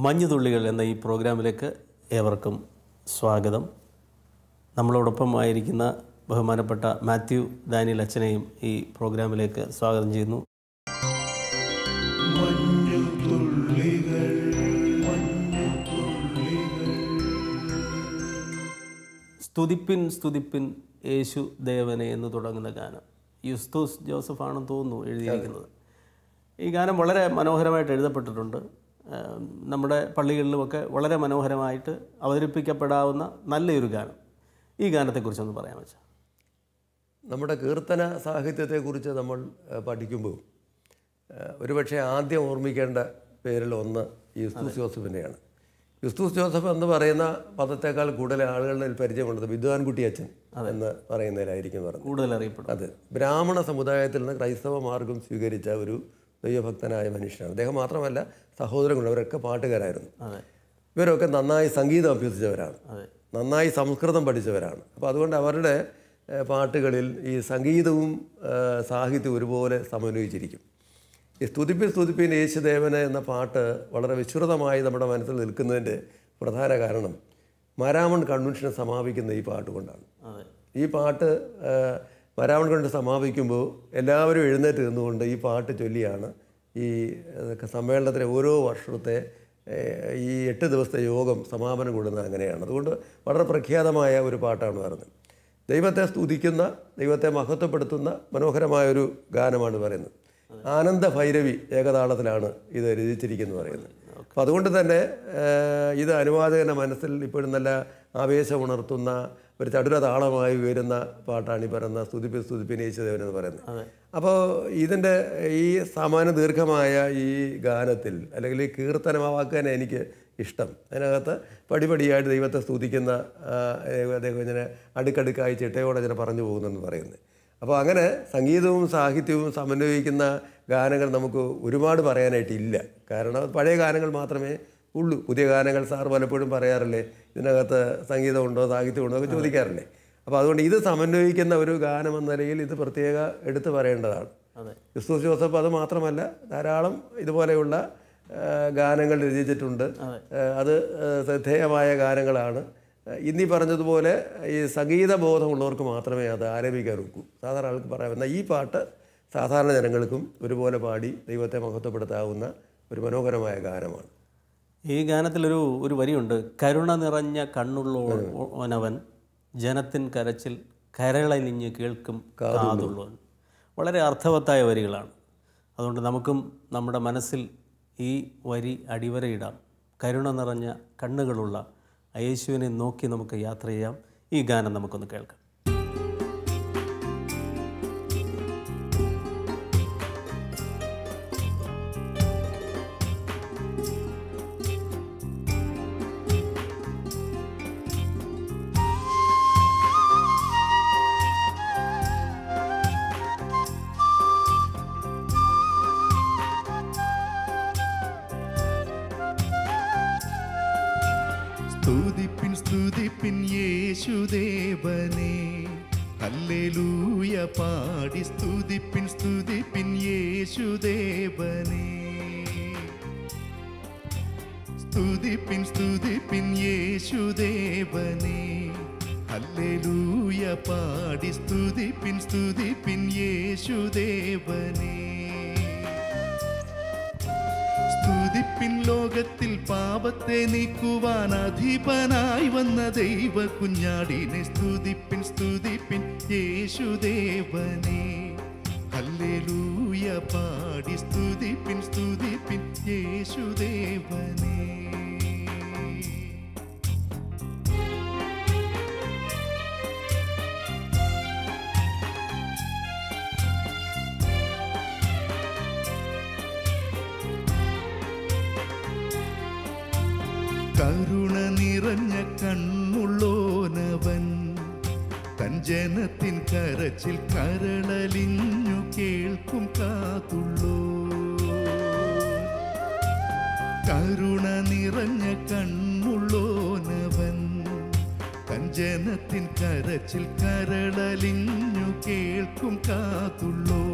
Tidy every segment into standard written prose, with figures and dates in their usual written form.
മഞ്ഞുതുള്ളികൾ എന്ന ഈ പ്രോഗ്രാമിലേക്ക് ഏവർക്കും സ്വാഗതം. നമ്മളോടൊപ്പം ആയിരിക്കുന്ന ബഹുമാനപ്പെട്ട മാത്യു ഡാനിയൽ അച്ഛനെയും ഈ പ്രോഗ്രാമിലേക്ക് സ്വാഗതം ചെയ്യുന്നു. സ്തുതിപ്പിൻ സ്തുതിപ്പിൻ യേശു ദേവനെ എന്ന് തുടങ്ങുന്ന ഗാനം യുസ്തൂസ് ജോസഫ് ആണെന്ന് തോന്നുന്നു എഴുതിയിരിക്കുന്നത്. ഈ ഗാനം വളരെ മനോഹരമായിട്ട് എഴുതപ്പെട്ടിട്ടുണ്ട്. നമ്മുടെ പള്ളികളിലുമൊക്കെ വളരെ മനോഹരമായിട്ട് അവതരിപ്പിക്കപ്പെടാവുന്ന നല്ലൊരു ഗാനം. ഈ ഗാനത്തെക്കുറിച്ചൊന്ന് പറയാൻ വെച്ചാൽ, നമ്മുടെ കീർത്തന സാഹിത്യത്തെക്കുറിച്ച് നമ്മൾ പഠിക്കുമ്പോൾ ഒരുപക്ഷെ ആദ്യം ഓർമ്മിക്കേണ്ട പേരിൽ ഒന്ന് യുസ്തൂസ് ജോസഫിൻ്റെയാണ്. യുസ്തൂസ് ജോസഫ് എന്ന് പറയുന്ന പദത്തേക്കാൾ കൂടുതൽ ആളുകളുടെ പരിചയമുള്ളത് വിദ്വാൻകുട്ടി അച്ഛൻ എന്ന് പറയുന്നതിലായിരിക്കും പറഞ്ഞത് കൂടുതൽ അറിയപ്പെടും. അത് ബ്രാഹ്മണ സമുദായത്തിൽ നിന്ന് ക്രൈസ്തവ മാർഗം സ്വീകരിച്ച ഒരു ദൈവഭക്തനായ മനുഷ്യനാണ്. അദ്ദേഹം മാത്രമല്ല, സഹോദരങ്ങൾ അവരൊക്കെ പാട്ടുകാരായിരുന്നു. ഇവരൊക്കെ നന്നായി സംഗീതം അഭ്യസിച്ചവരാണ്, നന്നായി സംസ്കൃതം പഠിച്ചവരാണ്. അപ്പോൾ അതുകൊണ്ട് അവരുടെ പാട്ടുകളിൽ ഈ സംഗീതവും സാഹിത്യവും ഒരുപോലെ സമന്വയിച്ചിരിക്കും. ഈ സ്തുതിപ്പിൻ സ്തുതിപ്പിൻ യേശുദേവന് എന്ന പാട്ട് വളരെ വിശ്രുതമായി നമ്മുടെ മനസ്സിൽ നിൽക്കുന്നതിൻ്റെ പ്രധാന കാരണം മാരാമൺ കൺവെൻഷൻ സമാപിക്കുന്ന ഈ പാട്ട് കൊണ്ടാണ്. ഈ പാട്ട് മാരാമൺ കൺവെൻഷൻ സമാപിക്കുമ്പോൾ എല്ലാവരും എഴുന്നേറ്റ് നിന്നുകൊണ്ട് ഈ പാട്ട് ചൊല്ലിയാണ് ഈ സമ്മേളനത്തിലെ ഓരോ വർഷത്തെ ഈ 8 ദിവസത്തെ യോഗം സമാപനം കൊള്ളുന്നത്. അങ്ങനെയാണ്. അതുകൊണ്ട് വളരെ പ്രഖ്യാതമായ ഒരു പാട്ടാണ് പറയുന്നത്. ദൈവത്തെ സ്തുതിക്കുന്ന, ദൈവത്തെ മഹത്വപ്പെടുത്തുന്ന മനോഹരമായൊരു ഗാനമാണ് പറയുന്നത്. ആനന്ദ ഭൈരവി ഏകതാളത്തിലാണ് ഇത് രചിച്ചിരിക്കുന്നത് പറയുന്നത്. അപ്പോൾ അതുകൊണ്ട് തന്നെ ഇത് അനുവാദകൻ്റെ മനസ്സിൽ ഇപ്പോഴും നല്ല ആവേശമുണർത്തുന്ന ഒരു ചടുല താളമായി ഉയരുന്ന പാട്ടാണ് ഈ പറയുന്ന സ്തുതിപ്പിൻ സ്തുതിപ്പിൻ യേശുദേവൻ എന്ന് പറയുന്നത്. അപ്പോൾ ഇതിൻ്റെ ഈ സാമാന്യ ദീർഘമായ ഈ ഗാനത്തിൽ അല്ലെങ്കിൽ ഈ കീർത്തനമാക്കാൻ എനിക്ക് ഇഷ്ടം. അതിനകത്ത് പടിപടിയായിട്ട് ദൈവത്തെ സ്തുതിക്കുന്ന അദ്ദേഹം ഇങ്ങനെ അടുക്കടുക്കായി ചിട്ടയോടെ ഇങ്ങനെ പറഞ്ഞു പോകുന്നെന്ന് പറയുന്നത്. അപ്പോൾ അങ്ങനെ സംഗീതവും സാഹിത്യവും സമന്വയിക്കുന്ന ഗാനങ്ങൾ നമുക്ക് ഒരുപാട് പറയാനായിട്ടില്ല. കാരണം പഴയ ഗാനങ്ങൾ മാത്രമേ ഉള്ളൂ. പുതിയ ഗാനങ്ങൾ സാർ പലപ്പോഴും പറയാറില്ലേ, ഇതിനകത്ത് സംഗീതമുണ്ടോ സാഹിത്യമുണ്ടോ ഒക്കെ ചോദിക്കാറില്ലേ. അപ്പോൾ അതുകൊണ്ട് ഇത് സമന്വയിക്കുന്ന ഒരു ഗാനം എന്ന നിലയിൽ ഇത് പ്രത്യേക എടുത്തു പറയേണ്ടതാണ്. യുസ്തൂസ് ജോസഫ് അത് മാത്രമല്ല, ധാരാളം ഇതുപോലെയുള്ള ഗാനങ്ങൾ രചിച്ചിട്ടുണ്ട്. അത് ശ്രദ്ധേയമായ ഗാനങ്ങളാണ്. ഇന്നീ പറഞ്ഞതുപോലെ ഈ സംഗീതബോധമുള്ളവർക്ക് മാത്രമേ അത് ആലപിക്കാൻ ഒക്കൂ. സാധാരണ ആൾക്ക് പറയാവുന്ന ഈ പാട്ട് സാധാരണ ജനങ്ങൾക്കും ഒരുപോലെ പാടി ദൈവത്തെ മഹത്വപ്പെടുത്താവുന്ന ഒരു മനോഹരമായ ഗാനമാണ്. ഈ ഗാനത്തിലൊരു വരിയുണ്ട്, കരുണ നിറഞ്ഞ കണ്ണുള്ളവനവൻ ജനത്തിൻ കരച്ചിൽ കരളലിഞ്ഞ് കേൾക്കും കാതുള്ളവൻ. വളരെ അർത്ഥവത്തായ വരികളാണ്. അതുകൊണ്ട് നമുക്കും നമ്മുടെ മനസ്സിൽ ഈ വരി അടിവരയിടാം. കരുണ നിറഞ്ഞ കണ്ണുകളുള്ള യേശുവിനെ നോക്കി നമുക്ക് യാത്ര ചെയ്യാം. ഈ ഗാനം നമുക്കൊന്ന് കേൾക്കാം. സ്തുതിപ്പിൻ സ്തുതിപ്പിൻ യേശുദേവനെ, ഹല്ലേലൂയ പാടി സ്തുതിപ്പിൻ സ്തുതിപ്പിൻ യേശുദേവനെ. സ്തുതിപ്പിൻ സ്തുതിപ്പിൻ യേശുദേവനെ, ഹല്ലേലൂയ പാടി സ്തുതിപ്പിൻ സ്തുതിപ്പിൻ യേശുദേവനെ. സ്തുതിപ്പിൻ ലോകത്തിൽ പാപത്തെ നീക്കുവാൻ അധിപനായി വന്ന ദൈവ കുഞ്ഞാടിനെ. സ്തുതിപ്പിൻ സ്തുതിപ്പിൻ യേശുദേവനെ, ഹല്ലേലൂയ പാടി സ്തുതിപ്പിൻ സ്തുതിപ്പിൻ യേശുദേവനെ. കരുണ നിറഞ്ഞ കണ്ണുള്ളോനവൻ തൻ ജനത്തിൻ കരച്ചിൽ കരളലിഞ്ഞു കേൾക്കും കാതുള്ളോ. കരുണ നിറഞ്ഞ കണ്ണുള്ളോനവൻ തൻ ജനത്തിൻ കരച്ചിൽ കരളലിഞ്ഞു കേൾക്കും കാതുള്ളോ.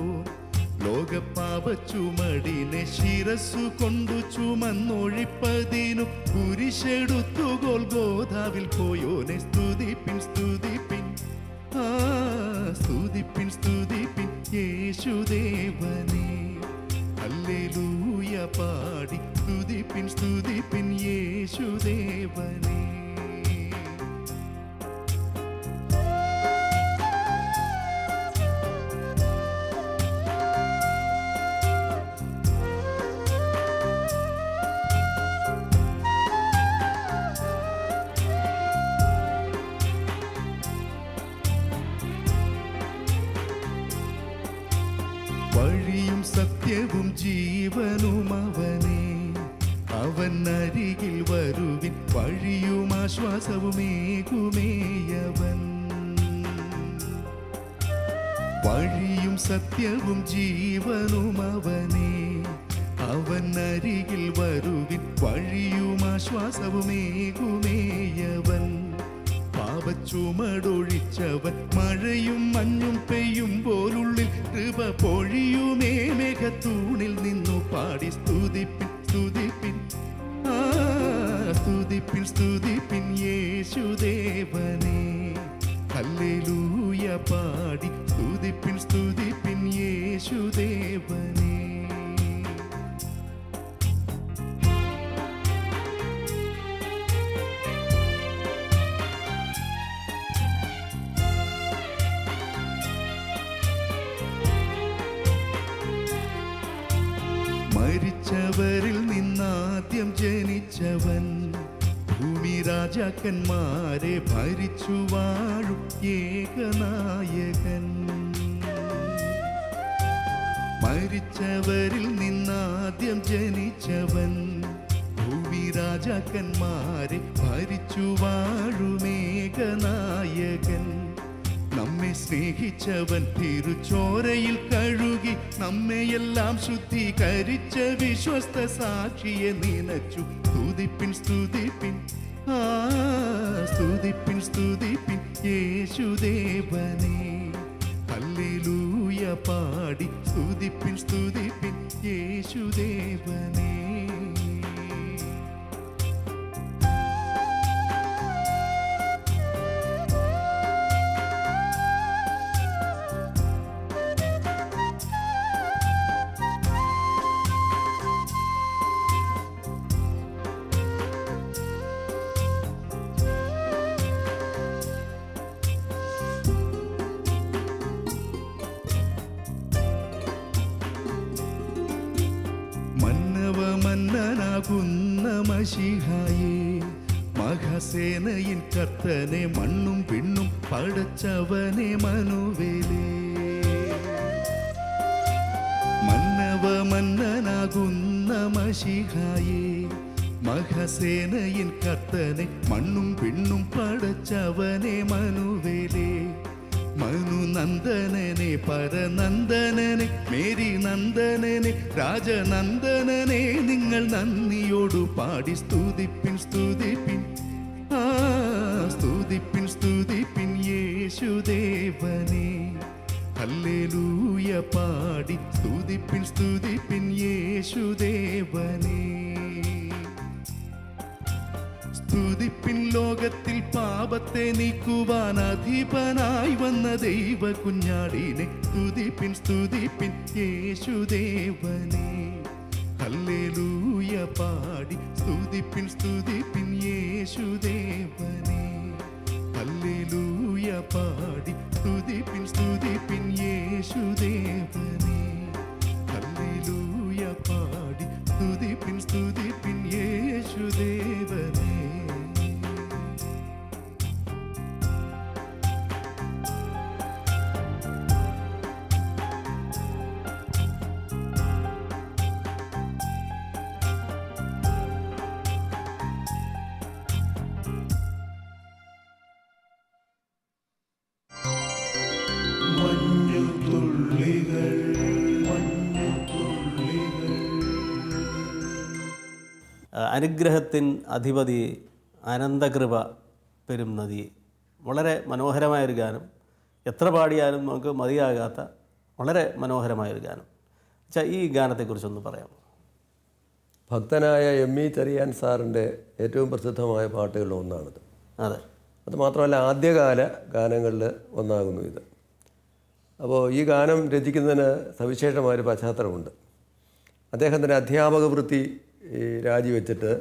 ലോകപാപച്ചുമടിനെ ശിരസ്സു കൊണ്ടു ചുമന്നൊഴിപ്പതിനു കുരിശെടുത്തു ഗോൽഗോഥാവിൽ പോയോനെ സ്തുതിപ്പിൻ സ്തുതിപ്പിൻ ആ സ്തുതിപ്പിൻ സ്തുതിപ്പിൻ യേശുദേവനെ ഹല്ലേലൂയ പാടി സ്തുതിപ്പിൻ സ്തുതിപ്പിൻ യേശുദേവനെ. വഴിയും സത്യവും ജീവനും അവനെ, അവൻ അരികിൽ വരുവിൻ വഴിയും ആശ്വാസവുമേകുമേയവൻ. വഴിയും സത്യവും ജീവനും അവനെ, അവൻ അരികിൽ വരുവിൻ വഴിയും ആശ്വാസവുമേകുമേയവൻ. പാപച്ചുമടൊഴിച്ചവൻ മഴയും മഞ്ഞും പെയ്യുമ്പോലുള്ളിൽ കൃപ പൊഴിയുമേ മേഘത്തൂണിൽ നിന്നു പാടി സ്തുതിപ്പിൻ സ്തുതിപ്പിൻ ആ സ്തുതിപ്പിൻ സ്തുതിപ്പിൻ യേശുദേവനെ ഹല്ലേലൂയ പാടി സ്തുതിപ്പിൻ സ്തുതിപ്പിൻ യേശുദേവനെ. മരിച്ചവരിൽ നിന്നാദ്യം ജനിച്ചവൻ, ഭൂമി രാജാക്കന്മാരെ ഭരിച്ചു വാഴും ഏകനായകൻ. മരിച്ചവരിൽ നിന്നാദ്യം ജനിച്ചവൻ, ഭൂമി രാജാക്കന്മാരെ ഭരിച്ചു വാഴും ഏകനായകൻ. നമ്മെ സ്നേഹിച്ചവൻ തിരുച്ചോരയിൽ കഴുകി നമ്മെയെല്ലാം ശുദ്ധീകരിച്ച വിശ്വസ്ത സാക്ഷിയെ നിനച്ചു സ്തുതിപ്പിൻ സ്തുതിപ്പിൻ ആ സ്തുതിപ്പിൻ സ്തുതിപ്പിൻ യേശുദേവനെ ഹല്ലേലൂയ പാടി സ്തുതിപ്പിൻ സ്തുതിപ്പിൻ യേശുദേവനെ. മന്നനാകുന്ന മശീഹായേ, മഹാസേനയിൻ കർത്തനെ മണ്ണും പിണ്ണും പടച്ചവനെ മനുവേലേ. മന്നനാകുന്ന മശീഹായേ, മഹാസേനയിൻ കർത്തനെ മണ്ണും പിണ്ണും പടച്ചവനെ മനുവേലേ. മനുനന്ദനനെ പരനന്ദനനെ മേരി നന്ദനനെ രാജനന്ദനനെ നിങ്ങൾ നന്ദിയോടു പാടി സ്തുതിപ്പിൻ സ്തുതിപ്പിൻ ആ സ്തുതിപ്പിൻ സ്തുതിപ്പിൻ യേശുദേവനെ ഹല്ലേലൂയ പാടി സ്തുതിപ്പിൻ സ്തുതിപ്പിൻ യേശുദേവനെ. സ്തുതിപ്പിൻ ലോകത്തിൽ പാപത്തെ നീക്കുവാൻ അധിപനായി വന്ന ദൈവ കുഞ്ഞാടിനെ സ്തുതിപ്പിൻ സ്തുതിപ്പിൻ യേശുദേവനെ ഹല്ലേലൂയ പാടി സ്തുതിപ്പിൻ സ്തുതിപ്പിൻ യേശുദേവനെ ഹല്ലേലൂയ പാടി സ്തുതിപ്പിൻ സ്തുതിപ്പിൻ യേശുദേവനെ ഹല്ലേലൂയ പാടി സ്തുതിപ്പിൻ സ്തുതിപ്പിൻ യേശുദേവനെ. അനുഗ്രഹത്തിൻ അധിപതി അനന്തകൃപ പെരും നദി. വളരെ മനോഹരമായൊരു ഗാനം, എത്ര പാടിയാലും നമുക്ക് മതിയാകാത്ത വളരെ മനോഹരമായൊരു ഗാനം. ഈ ഗാനത്തെക്കുറിച്ചൊന്ന് പറയാമോ? ഭക്തനായ എം.ഇ. ചെറിയാൻ സാറിൻ്റെ ഏറ്റവും പ്രസിദ്ധമായ പാട്ടുകളിൽ ഒന്നാണിത്. അതെ. അത് മാത്രമല്ല ആദ്യകാല ഗാനങ്ങളിൽ ഒന്നാകുന്നു ഇത്. അപ്പോൾ ഈ ഗാനം രചിക്കുന്നതിന് സവിശേഷമായൊരു പശ്ചാത്തലമുണ്ട്. അദ്ദേഹത്തിൻ്റെ അധ്യാപക വൃത്തി രാജിവെച്ചിട്ട്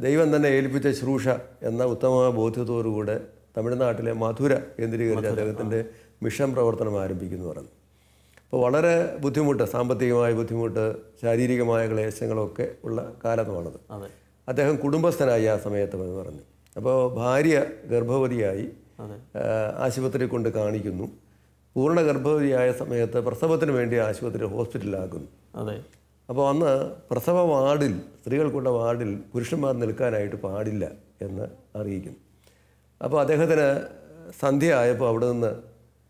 ദൈവം തന്നെ ഏൽപ്പിച്ച ശുശ്രൂഷ എന്ന ഉത്തമ ബോധ്യത്തോടുകൂടെ തമിഴ്നാട്ടിലെ മധുര കേന്ദ്രീകരിച്ച് അദ്ദേഹത്തിൻ്റെ മിഷൻ പ്രവർത്തനം ആരംഭിക്കുന്നു പറഞ്ഞു. അപ്പോൾ വളരെ ബുദ്ധിമുട്ട്, സാമ്പത്തികമായ ബുദ്ധിമുട്ട്, ശാരീരികമായ ക്ലേശങ്ങളൊക്കെ ഉള്ള കാലമാണത്. അദ്ദേഹം കുടുംബസ്ഥനായി ആ സമയത്ത് എന്ന് പറഞ്ഞു. അപ്പോൾ ഭാര്യ ഗർഭവതിയായി ആശുപത്രി കൊണ്ട് കാണിക്കുന്നു. പൂർണ്ണ ഗർഭവതിയായ സമയത്ത് പ്രസവത്തിന് വേണ്ടി ആശുപത്രി ഹോസ്പിറ്റലിലാക്കുന്നു. അപ്പോൾ അന്ന് പ്രസവ വാർഡിൽ, സ്ത്രീകൾക്കുള്ള വാർഡിൽ പുരുഷന്മാർ നിൽക്കാനായിട്ട് പാടില്ല എന്ന് അറിയിക്കുന്നു. അപ്പോൾ അദ്ദേഹത്തിന് സന്ധ്യ ആയപ്പോൾ അവിടെ നിന്ന്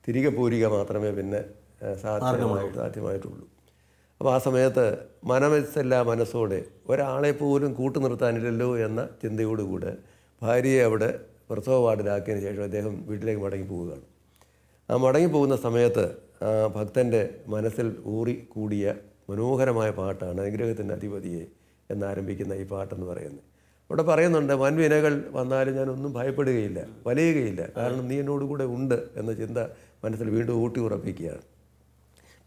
തിരികെ പോരുക മാത്രമേ പിന്നെ സാധ്യമായിട്ടുള്ളൂ. അപ്പോൾ ആ സമയത്ത് മനമെല്ലാം മനസ്സോടെ ഒരാളെ പോലും കൂട്ടു നിർത്താനില്ലല്ലോ എന്ന ചിന്തയോടുകൂടെ ഭാര്യയെ അവിടെ പ്രസവ വാർഡിലാക്കിയതിന് ശേഷം അദ്ദേഹം വീട്ടിലേക്ക് മടങ്ങി പോവുകയാണ്. ആ മടങ്ങിപ്പോകുന്ന സമയത്ത് ഭക്തൻ്റെ മനസ്സിൽ ഊറി കൂടിയ മനോഹരമായ പാട്ടാണ് അനുഗ്രഹത്തിൻ്റെ അധിപതിയെ എന്നാരംഭിക്കുന്ന ഈ പാട്ടെന്ന് പറയുന്നത്. അവിടെ പറയുന്നുണ്ട്, വൻവിനകൾ വന്നാലും ഞാനൊന്നും ഭയപ്പെടുകയില്ല, വലയുകയില്ല, കാരണം നീ എന്നോടുകൂടെ ഉണ്ട് എന്ന ചിന്ത മനസ്സിൽ വീണ്ടും ഊട്ടി ഉറപ്പിക്കുകയാണ്.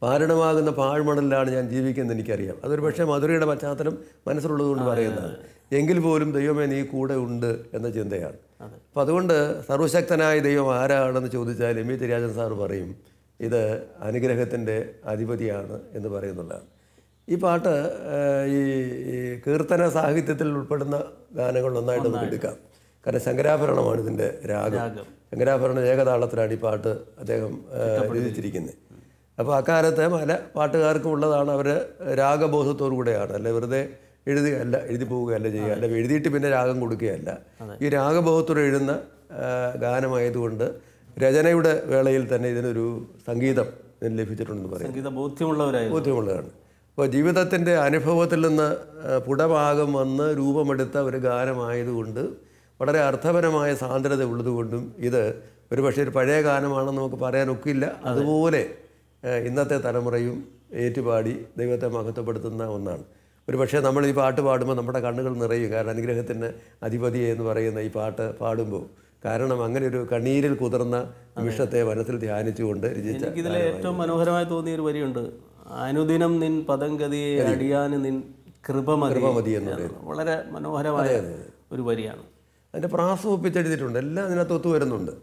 പാരണമാകുന്ന പാഴ്മണലിലാണ് ഞാൻ ജീവിക്കുന്നത് എനിക്കറിയാം. അതൊരു പക്ഷേ മധുരയുടെ പശ്ചാത്തലം മനസ്സിലുള്ളതുകൊണ്ട് പറയുന്നതാണ്. എങ്കിൽ പോലും ദൈവമേ നീ കൂടെ ഉണ്ട് എന്ന ചിന്തയാണ്. അപ്പം അതുകൊണ്ട് സർവശക്തനായ ദൈവം ആരാണെന്ന് ചോദിച്ചാൽ എം.ഇ. ചെറിയാൻ സാറ് പറയും ഇത് അനുഗ്രഹത്തിൻ്റെ അധിപതിയാണ് എന്ന് പറയുന്നുള്ളതാണ്. ഈ പാട്ട് ഈ കീർത്തന സാഹിത്യത്തിൽ ഉൾപ്പെടുന്ന ഗാനങ്ങൾ ഒന്നായിട്ട് നമുക്ക് എടുക്കാം. കാരണം ശങ്കരാഭരണമാണ് ഇതിൻ്റെ രാഗം. ശങ്കരാഭരണ ഏകതാളത്തിലാണ് ഈ പാട്ട് അദ്ദേഹം രചിച്ചിരിക്കുന്നത്. അപ്പോൾ അക്കാലത്തെ പല പാട്ടുകാർക്കും ഉള്ളതാണ്. അവർ രാഗബോധത്തോടു കൂടെയാണ്, അല്ലെ വെറുതെ എഴുതുകയല്ല, എഴുതി പോവുകയല്ല ചെയ്യുക, അല്ല എഴുതിയിട്ട് പിന്നെ രാഗം കൊടുക്കുകയല്ല. ഈ രാഗബോധത്തോടെ എഴുതുന്ന ഗാനമായതുകൊണ്ട് രചനയുടെ വേളയിൽ തന്നെ ഇതിനൊരു സംഗീതം ലഭിച്ചിട്ടുണ്ടെന്ന് പറയും. ബോധ്യമുള്ളതാണ്. അപ്പോൾ ജീവിതത്തിൻ്റെ അനുഭവത്തിൽ നിന്ന് പുടഭാഗം വന്ന് രൂപമെടുത്ത ഒരു ഗാനമായതുകൊണ്ട് വളരെ അർത്ഥപരമായ സാന്ദ്രത ഉള്ളതുകൊണ്ടും ഇത് ഒരു പക്ഷേ ഒരു പഴയ ഗാനമാണെന്ന് നമുക്ക് പറയാനൊക്കില്ല. അതുപോലെ ഇന്നത്തെ തലമുറയും ഏറ്റുപാടി ദൈവത്തെ മഹത്വപ്പെടുത്തുന്ന ഒന്നാണ്. ഒരു പക്ഷേ നമ്മൾ ഈ പാട്ട് പാടുമ്പോൾ നമ്മുടെ കണ്ണുകൾ നിറയും. കാരണം അനുഗ്രഹത്തിന് അധിപതി എന്ന് പറയുന്ന ഈ പാട്ട് പാടുമ്പോൾ, കാരണം അങ്ങനെ ഒരു കണ്ണീരിൽ കുതിർന്ന നിമിഷത്തെ മനസ്സിൽ ധ്യാനിച്ചുകൊണ്ട് രചിച്ച. ഇതിലെ ഏറ്റവും മനോഹരമായി തോന്നിയൊരു വരിയുണ്ട്, അനുദിനം നിൻ പദംഗതിയെ അടിയാന് നിൻ കൃപമതി എന്ന് പറയുന്നത്. വളരെ മനോഹരമായ ഒരു വരിയാണ്. അതിൻ്റെ പ്രാസം ഒപ്പിച്ചെഴുതിയിട്ടുണ്ട്. എല്ലാം അതിനകത്ത് ഒത്തു വരുന്നുണ്ട്.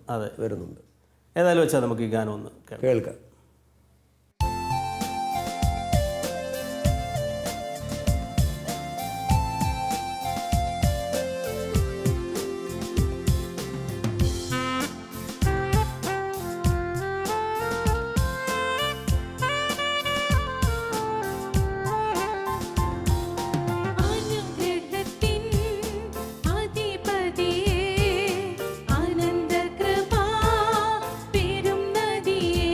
വരുന്നുണ്ട്. ഏതായാലും വെച്ചാൽ നമുക്ക് ഈ ഗാനം ഒന്ന് കേൾക്കാം. ആനന്ദ കൃപാ പെരും നദിയേ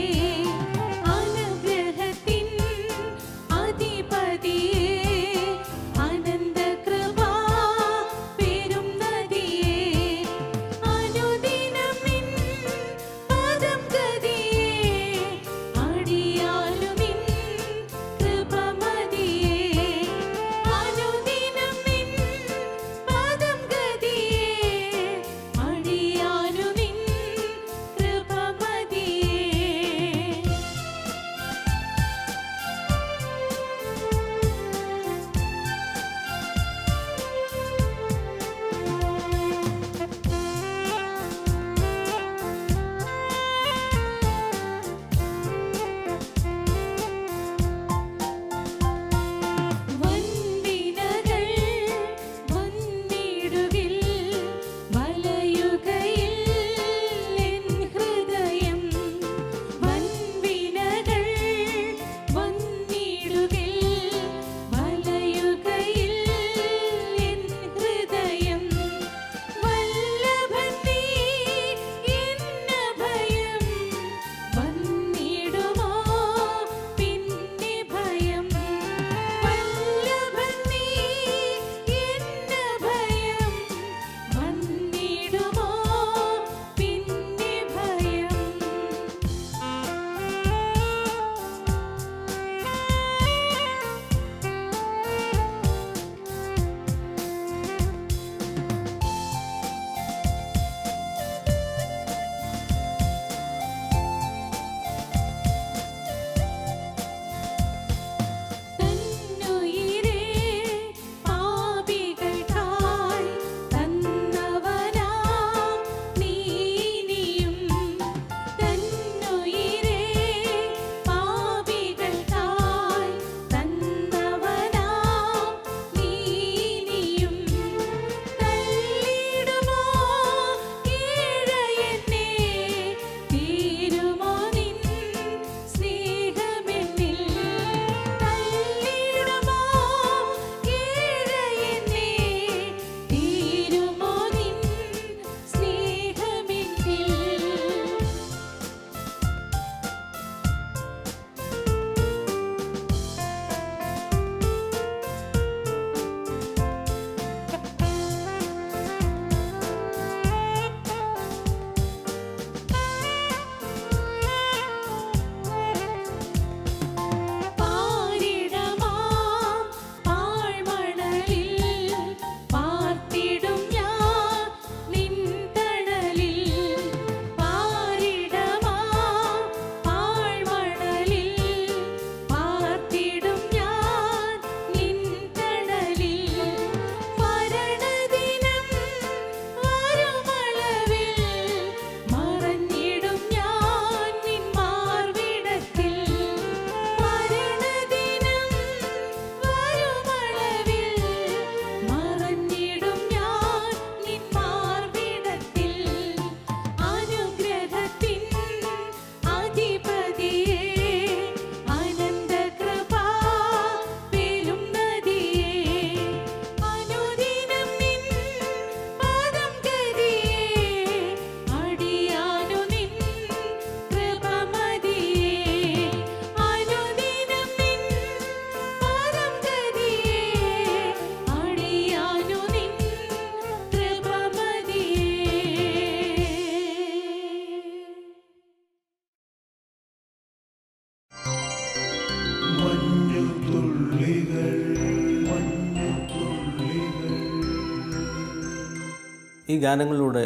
ഈ ഗാനങ്ങളിലൂടെ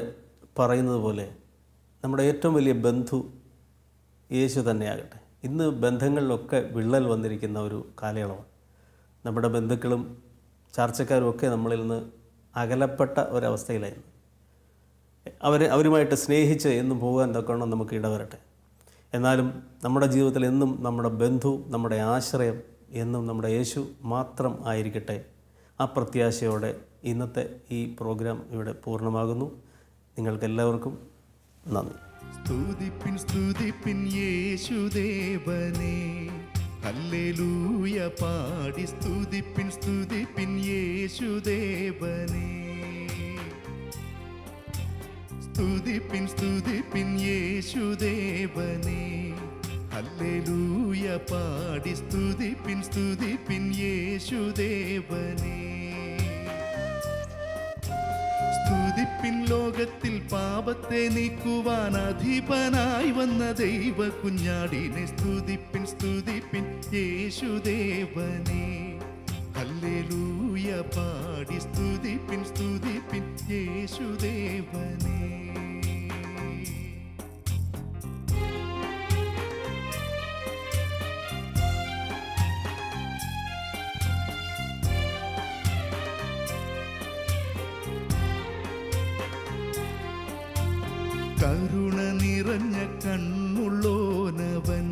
പറയുന്നത് പോലെ നമ്മുടെ ഏറ്റവും വലിയ ബന്ധു യേശു തന്നെയാകട്ടെ. ഇന്ന് ബന്ധങ്ങളിലൊക്കെ വിള്ളൽ വന്നിരിക്കുന്ന ഒരു കാലയളവാണ്. നമ്മുടെ ബന്ധുക്കളും ചാർച്ചക്കാരും ഒക്കെ നമ്മളിൽ നിന്ന് അകലപ്പെട്ട ഒരവസ്ഥയിലായിരുന്നു. അവരുമായിട്ട് സ്നേഹിച്ച് എന്നും പോകാൻ തക്കവണ്ണം നമുക്ക് ഇടവരട്ടെ. എന്നാലും നമ്മുടെ ജീവിതത്തിൽ എന്നും നമ്മുടെ ബന്ധു, നമ്മുടെ ആശ്രയം എന്നും നമ്മുടെ യേശു മാത്രം ആയിരിക്കട്ടെ. ആ പ്രത്യാശയോടെ ഇന്നത്തെ ഈ പ്രോഗ്രാം ഇവിടെ പൂർണ്ണമാകുന്നു. നിങ്ങൾക്കെല്ലാവർക്കും നന്ദി. സ്തുതിപ്പിൻ സ്തുതിപ്പിൻ യേശുദേവനെ, ഹല്ലേലൂയ പാടി സ്തുതിപ്പിൻ സ്തുതിപ്പിൻ യേശുദേവനെ. സ്തുതിപ്പിൻ സ്തുതിപ്പിൻ യേശുദേവനെ, ഹല്ലേലൂയ പാടി സ്തുതിപ്പിൻ സ്തുതിപ്പിൻ യേശുദേവനെ. സ്തുതിപ്പിൻ ലോകത്തിൽ പാപത്തെ നീക്കുവാൻ അധിപനായി വന്ന ദൈവ കുഞ്ഞാടിനെ. സ്തുതിപ്പിൻ സ്തുതിപ്പിൻ യേശുദേവനെ, ഹല്ലേലൂയ പാടി സ്തുതിപ്പിൻ സ്തുതിപ്പിൻ യേശുദേവനെ. കരുണ നിറഞ്ഞ കണ്ണുള്ളോനവൻ,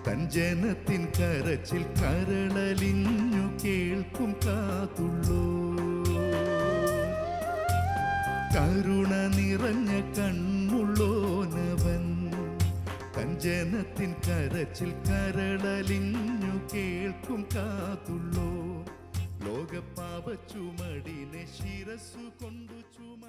തൻ ജനത്തിൻ കരച്ചിൽ കരളലിഞ്ഞു കേൾക്കും കാതുള്ളോ. കരുണ നിറഞ്ഞ കണ്ണുള്ളോനവൻ, തൻ ജനത്തിൻ കരച്ചിൽ കരളലിഞ്ഞു കേൾക്കും കാതുള്ളോ. ലോകപാപ ചുമടിനെ ശിരസ്സു കൊണ്ടു ചുമ